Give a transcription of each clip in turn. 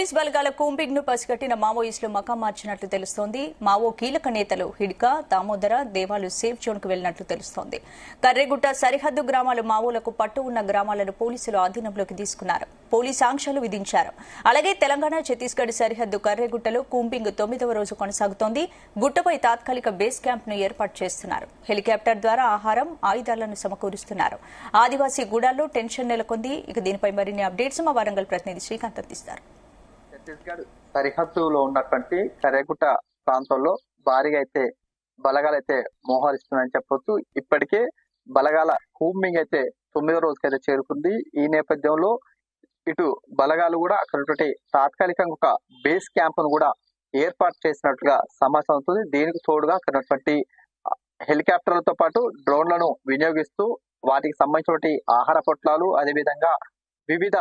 Police బలగాల combing ను పసిగట్టిన మావోయిస్టులు మకాం మార్చినట్లు తెలుస్తోంది. మావో కీలక నేతలు హిడ్కా, దామోదర, దేవాలు సేఫ్ జోన్ కు వెళ్లినట్లు తెలుస్తోంది. కర్రెగుట్ట సరిహద్దు గ్రామాలు మావోలకు పట్టు ఉన్న గ్రామాలను పోలీసులు అధీనంలోకి తీసుకున్నారు. పోలీస్ ఆంక్షలు విధించారు. అలాగే తెలంగాణ, ఛత్తీస్గఢ్ సరిహద్దు కర్రెగుట్టలో కూంబింగ్ 9వ రోజు కొనసాగుతోంది. గుట్టపై తాత్కాలిక బేస్ క్యాంప్ ను ఏర్పాటు చేస్తున్నారు. హెలికాప్టర్ ద్వారా ఆహారం, ఆయుధాలను సమకూరుస్తున్నారు. ఆదివాసీ గూడాల్లో టెన్షన్ నెలకొంది. ఇక దీనిపై మరిన్ని అప్డేట్స్ మా వరంగల్ ప్రతినిధి శ్రీకాంత్ అందిస్తారు. ఛత్తీస్గఢ్ సరిహద్దులో ఉన్నటువంటి కర్రెగుట్ట ప్రాంతంలో భారీగా అయితే బలగాలైతే మోహరిస్తున్నాయని చెప్పొచ్చు. ఇప్పటికే బలగాల కూంబింగ్ అయితే 9వ రోజుకైతే చేరుకుంది. ఈ నేపథ్యంలో ఇటు బలగాలు కూడా అక్కడ తాత్కాలికంగా ఒక బేస్ క్యాంప్ ను కూడా ఏర్పాటు చేసినట్లుగా సమాచారం అవుతుంది. దీనికి తోడుగా అక్కడ హెలికాప్టర్లతో పాటు డ్రోన్లను వినియోగిస్తూ వాటికి సంబంధించినటువంటి ఆహార పొట్లాలు, అదేవిధంగా వివిధ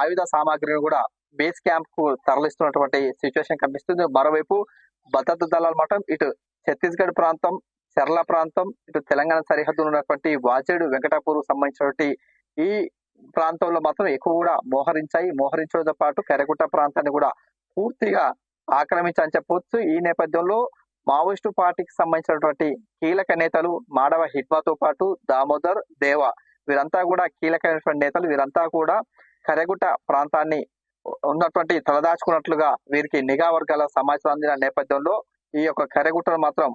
ఆయుధ సామాగ్రిని కూడా బేస్ క్యాంప్ కు తరలిస్తున్నటువంటి సిచ్యువేషన్ కనిపిస్తుంది. మరోవైపు భద్రతా దళాలు మాత్రం ఇటు ఛత్తీస్గఢ్ ప్రాంతం, చెర్ల ప్రాంతం, ఇటు తెలంగాణ సరిహద్దులో ఉన్నటువంటి వాజేడు, వెంకటాపూర్ సంబంధించినటువంటి ఈ ప్రాంతంలో మాత్రం ఎక్కువ కూడా మోహరించడంతో పాటు కర్రెగుట్ట ప్రాంతాన్ని కూడా పూర్తిగా ఆక్రమించాలని చెప్పవచ్చు. ఈ నేపథ్యంలో మావోయిస్టు పార్టీకి సంబంధించినటువంటి కీలక నేతలు మాడవ హిడ్మాతో పాటు దామోదర్, దేవ వీరంతా కూడా కీలకమైనటువంటి నేతలు. వీరంతా కూడా కర్రెగుట్ట ప్రాంతాన్ని ఉన్నటువంటి తలదాచుకున్నట్లుగా వీరికి నిఘా వర్గాల సమాచారం అందిన నేపథ్యంలో ఈ యొక్క కర్రెగుట్టను మాత్రం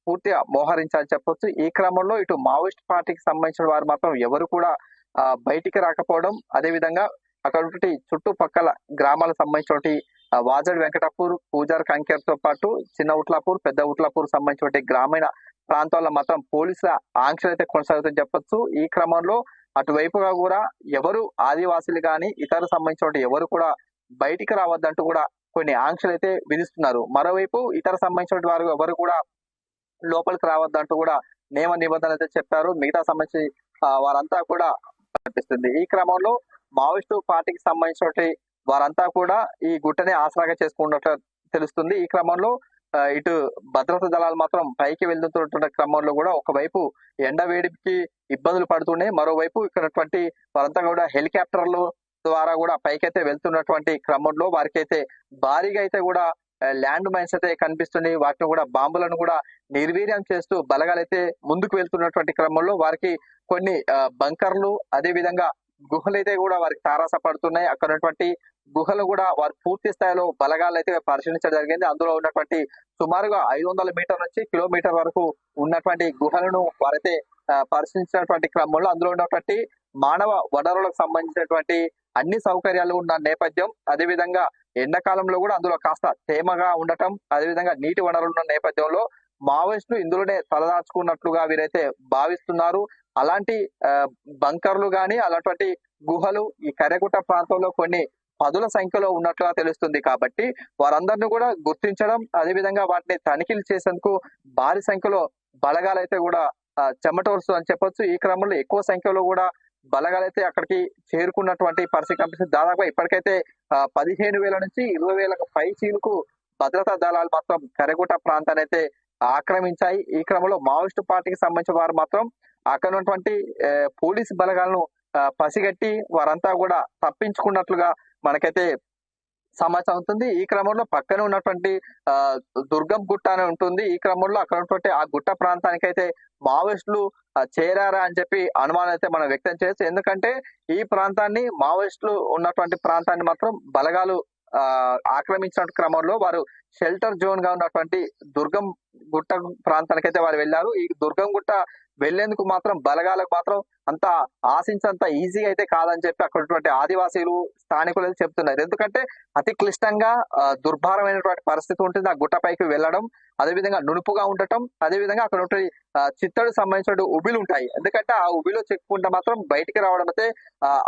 పూర్తిగా మోహరించాలని చెప్పొచ్చు. ఈ క్రమంలో ఇటు మావోయిస్ట్ పార్టీకి సంబంధించిన వారు మాత్రం ఎవరు కూడా బయటికి రాకపోవడం, అదేవిధంగా అక్కడ చుట్టుపక్కల గ్రామాలకు సంబంధించినటువంటి వాజడ్, వెంకటాపూర్, పూజార్, కంకేర్తో పాటు చిన్న ఉట్లాపూర్, పెద్ద ఉట్లాపూర్ సంబంధించినటువంటి గ్రామీణ ప్రాంతాల్లో మాత్రం పోలీసుల ఆంక్షలు అయితే కొనసాగుతాయని చెప్పొచ్చు. ఈ క్రమంలో అటువైపుగా కూడా ఎవరు ఆదివాసీలు కానీ ఇతర సంబంధించిన ఎవరు కూడా బయటికి రావద్దంటూ కూడా కొన్ని ఆంక్షలు అయితే విధిస్తున్నారు. మరోవైపు ఇతర సంబంధించిన వారు ఎవరు కూడా లోపలికి రావద్దంటూ కూడా నియమ నిబంధనలు అయితే చెప్పారు. మిగతా సంబంధించి వారంతా కూడా కనిపిస్తుంది. ఈ క్రమంలో మావోయిస్టు పార్టీకి సంబంధించిన వారంతా కూడా ఈ గుట్టనే ఆసరాగా చేసుకున్నట్లు తెలుస్తుంది. ఈ క్రమంలో ఇటు భద్రతా దళాలు మాత్రం పైకి వెళ్తున్న క్రమంలో కూడా ఒకవైపు ఎండ వేడికి ఇబ్బందులు పడుతున్నాయి. మరోవైపు ఇక్కడ వారంతా కూడా హెలికాప్టర్ల ద్వారా కూడా పైకైతే వెళ్తున్నటువంటి క్రమంలో వారికైతే భారీగా అయితే కూడా ల్యాండ్ మైన్స్ అయితే కనిపిస్తున్నాయి. వాటిని కూడా బాంబులను కూడా నిర్వీర్యం చేస్తూ బలగాలైతే ముందుకు వెళ్తున్నటువంటి క్రమంలో వారికి కొన్ని బంకర్లు, అదే విధంగా గుహలు అయితే కూడా వారికి తారాస పడుతున్నాయి. అక్కడ ఉన్నటువంటి గుహలు కూడా వారు పూర్తి స్థాయిలో బలగాలు అయితే పరిశీలించడం జరిగింది. అందులో ఉన్నటువంటి సుమారుగా 500 మీటర్ల నుంచి కిలోమీటర్ వరకు ఉన్నటువంటి గుహలను వారైతే పరిశీలించినటువంటి క్రమంలో అందులో ఉన్నటువంటి మానవ వనరులకు సంబంధించినటువంటి అన్ని సౌకర్యాలు ఉన్న నేపథ్యం, అదేవిధంగా ఎండాకాలంలో కూడా అందులో కాస్త తేమగా ఉండటం, అదేవిధంగా నీటి వనరులు ఉన్న నేపథ్యంలో మావోయిస్టులు ఇందులోనే తలదాచుకున్నట్లుగా వీరైతే భావిస్తున్నారు. అలాంటి బంకర్లు గాని అలాంటి గుహలు ఈ కర్రెగుట్ట ప్రాంతంలో కొన్ని పదుల సంఖ్యలో ఉన్నట్లుగా తెలుస్తుంది. కాబట్టి వారందరినీ కూడా గుర్తించడం, అదేవిధంగా వాటిని తనిఖీలు చేసేందుకు భారీ సంఖ్యలో బలగాలైతే కూడా చెమటోర్సు అని చెప్పొచ్చు. ఈ క్రమంలో ఎక్కువ సంఖ్యలో కూడా బలగాలైతే అక్కడికి చేరుకున్నటువంటి పరిస్థితి కనిపిస్తుంది. దాదాపు ఇప్పటికైతే 15,000 నుంచి 20,000 పై చీలుకు భద్రతా దళాలు మాత్రం కర్రెగుట్ట ప్రాంతాన్ని అయితే ఆక్రమించాయి. ఈ క్రమంలో మావోయిస్టు పార్టీకి సంబంధించిన వారు మాత్రం అక్కడ ఉన్నటువంటి పోలీసు బలగాలను పసిగట్టి వారంతా కూడా తప్పించుకున్నట్లుగా మనకైతే సమాచారం అవుతుంది. ఈ క్రమంలో పక్కనే ఉన్నటువంటి దుర్గం గుట్ట అని ఉంటుంది. ఈ క్రమంలో అక్కడ ఉన్నటువంటి ఆ గుట్ట ప్రాంతానికి అయితే మావోయిస్టులు చేరారా అని చెప్పి అనుమానం అయితే మనం వ్యక్తం చేయొచ్చు. ఎందుకంటే ఈ ప్రాంతాన్ని మావోయిస్టులు ఉన్నటువంటి ప్రాంతాన్ని మాత్రం బలగాలు ఆక్రమించిన క్రమంలో వారు షెల్టర్ జోన్ గా ఉన్నటువంటి దుర్గం గుట్ట ప్రాంతానికి అయితే వారు వెళ్ళారు. ఈ దుర్గం గుట్ట వెళ్లేందుకు మాత్రం బలగాలకు మాత్రం అంత ఆశించంత ఈజీగా అయితే కాదని చెప్పి అక్కడ ఆదివాసీలు, స్థానికులు అయితే చెప్తున్నారు. ఎందుకంటే అతి క్లిష్టంగా దుర్భరమైనటువంటి పరిస్థితి ఉంటుంది ఆ గుట్టపైకి వెళ్ళడం, అదేవిధంగా నునుపుగా ఉండటం, అదేవిధంగా అక్కడ చిత్తడు సంబంధించిన ఉబిలు ఉంటాయి. ఎందుకంటే ఆ ఉబిలో చెప్పుకుంటే మాత్రం బయటికి రావడం అయితే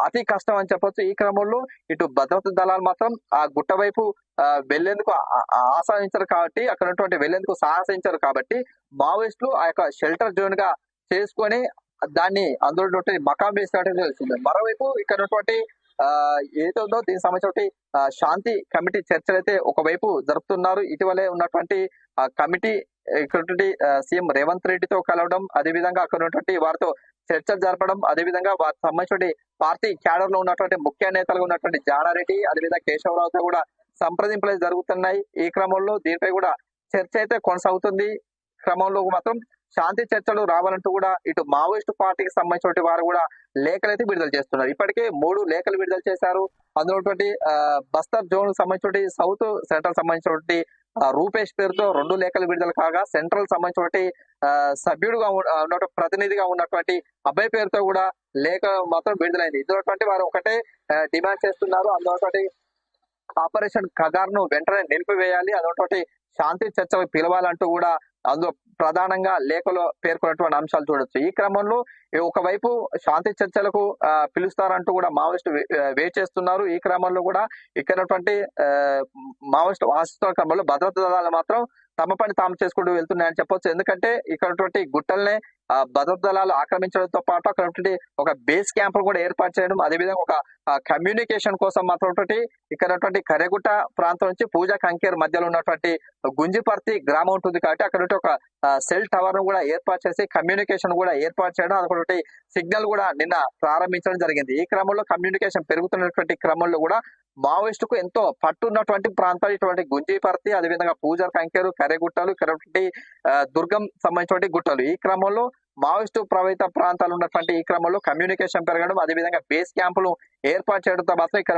అతి కష్టం అని చెప్పొచ్చు. ఈ క్రమంలో ఇటు భద్రతా దళాలు మాత్రం ఆ గుట్ట వైపు వెళ్లేందుకు ఆశ్రయించారు కాబట్టి అక్కడ వెళ్లేందుకు సాహసించారు కాబట్టి మావోయిస్టులు ఆ యొక్క షెల్టర్ జోన్ గా చేసుకొని దాన్ని అందులో మకాం వేసినట్టు తెలిసింది. మరోవైపు ఇక్కడ ఏదైతే ఉందో దీనికి సంబంధించి శాంతి కమిటీ చర్చలు అయితే ఒకవైపు జరుపుతున్నారు. ఇటీవలే ఉన్నటువంటి కమిటీ ఇక్కడ సీఎం రేవంత్ రెడ్డితో కలవడం, అదేవిధంగా అక్కడ ఉన్నటువంటి వారితో చర్చలు జరపడం, అదేవిధంగా వారికి సంబంధించిన పార్టీ క్యాడర్ లో ఉన్నటువంటి ముఖ్య నేతలుగా ఉన్నటువంటి జానారెడ్డి, అదేవిధంగా కేశవరావుతో కూడా సంప్రదింపులు జరుగుతున్నాయి. ఈ క్రమంలో దీనిపై కూడా చర్చ అయితే కొనసాగుతుంది. క్రమంలో మాత్రం శాంతి చర్చలు రావాలంటూ కూడా ఇటు మావోయిస్టు పార్టీకి సంబంధించిన వారు కూడా లేఖలైతే విడుదల చేస్తున్నారు. ఇప్పటికే 3 లేఖలు విడుదల చేశారు. అందులో బస్తర్ జోన్ సంబంధించిన సౌత్ సెంట్రల్ సంబంధించిన రూపేష్ పేరుతో 2 లేఖలు విడుదల కాగా, సెంట్రల్ సంబంధించిన సభ్యుడుగా ప్రతినిధిగా ఉన్నటువంటి అబ్బాయి పేరుతో కూడా లేఖ మాత్రం విడుదలైంది. ఇందులో వారు ఒకటే డిమాండ్ చేస్తున్నారు. అందులో ఆపరేషన్ కగార్ ను వెంటనే నిలిపివేయాలి, అదొకటి శాంతి చర్చలు పిలవాలంటూ కూడా అందులో ప్రధానంగా లేఖలో పేర్కొన్నటువంటి అంశాలు చూడొచ్చు. ఈ క్రమంలో ఒకవైపు శాంతి చర్చలకు పిలుస్తారంటూ కూడా మావోయిస్టు వెయిట్ చేస్తున్నారు. ఈ క్రమంలో కూడా ఇక్కడ మావోయిస్టు ఆశిస్తున్న క్రమంలో భద్రతా దళాలు మాత్రం తమ పని తాము చేసుకుంటూ వెళ్తున్నాయని చెప్పొచ్చు. ఎందుకంటే ఇక్కడ గుట్టల్నే భద్రతా దళాలు ఆక్రమించడంతో పాటు అక్కడ ఒక బేస్ క్యాంప్ కూడా ఏర్పాటు చేయడం, అదేవిధంగా ఒక కమ్యూనికేషన్ కోసం మాత్రం ఇక్కడ కరెగుట్ట ప్రాంతం నుంచి పూజా కంకేర్ మధ్యలో ఉన్నటువంటి గుంజిపర్తి గ్రామం ఉంటుంది కాబట్టి అక్కడ ఒక సెల్ టవర్ ను కూడా ఏర్పాటు చేసి కమ్యూనికేషన్ కూడా ఏర్పాటు చేయడం, అదొకటి సిగ్నల్ కూడా నిన్న ప్రారంభించడం జరిగింది. ఈ క్రమంలో కమ్యూనికేషన్ పెరుగుతున్నటువంటి క్రమంలో కూడా మావోయిస్టుకు ఎంతో పట్టున్నటువంటి ప్రాంతాలు ఇటువంటి గుంజిపర్తి, అదేవిధంగా పూజర్ కంకేరు, కరెగుట్టలు, ఇక్కడ దుర్గం సంబంధించిన గుట్టలు. ఈ క్రమంలో మావోయిస్టు ప్రభావిత ప్రాంతాలు ఉన్నటువంటి ఈ క్రమంలో కమ్యూనికేషన్ పెరగడం, అదేవిధంగా బేస్ క్యాంపులు ఏర్పాటు చేయడంతో మాత్రం ఇక్కడ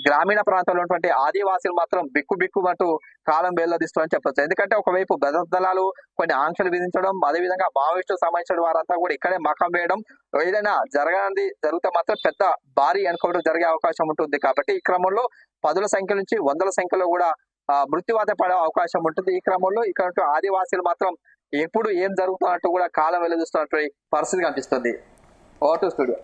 గ్రామీణ ప్రాంతాల్లో ఉన్నటువంటి ఆదివాసీలు మాత్రం బిక్కుబిక్కుమంటూ కాలం వేళ్లదిస్తామని చెప్పొచ్చు. ఎందుకంటే ఒకవైపు భద్రతా దళాలు కొన్ని ఆంక్షలు విధించడం, అదేవిధంగా మావోయిస్టు సంబంధించిన వారంతా కూడా ఇక్కడే మకం వేయడం, ఏదైనా జరిగితే మాత్రం పెద్ద భారీ ఎన్కౌంటర్ జరిగే అవకాశం ఉంటుంది. కాబట్టి ఈ క్రమంలో 10ల సంఖ్య నుంచి 100ల సంఖ్యలో కూడా మృత్యువాత పడే అవకాశం ఉంటుంది. ఈ క్రమంలో ఇక్కడ ఆదివాసీలు మాత్రం ఎప్పుడు ఏం జరుగుతున్నట్టు కూడా కాలం వెలుగుతున్నటువంటి పరిస్థితి కనిపిస్తుంది. Over to studio.